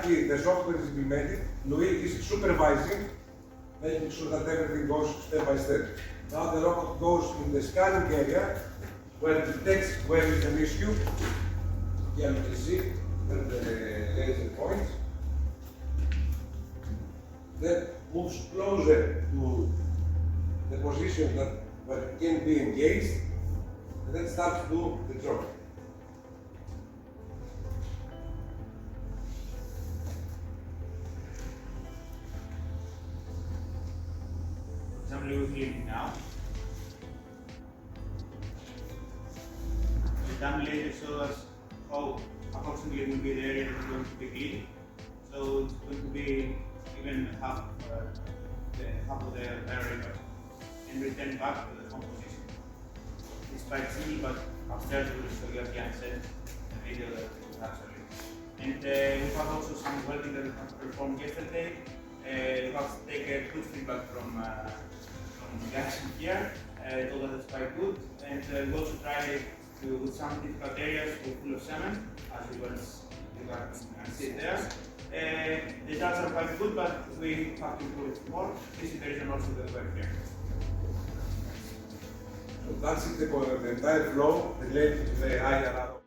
actually the software is implemented, Louis is supervising, making sure that everything goes step by step. Now the robot goes in the scanning area, where it detects where is an issue. Here you can see where the laser points. Then moves closer to the position that where it can be engaged, and then starts to do the job. For example, we're cleaning now. The dummy laser shows us how approximately will be the area that is going to be cleaned. So it's going to be even half of the area and return back to the home position. It's quite simple, but upstairs we will show you at the onset the video that we have actually. And we have also some welding that we have performed yesterday. We have to take a good feedback from the guys in here. Told us it's quite good. And we also tried with some difficult areas full of cement, as you can see there. The results are quite good, but we have to improve it more. This is the reason also that we're here. So that's it, the entire flow related to the IRR.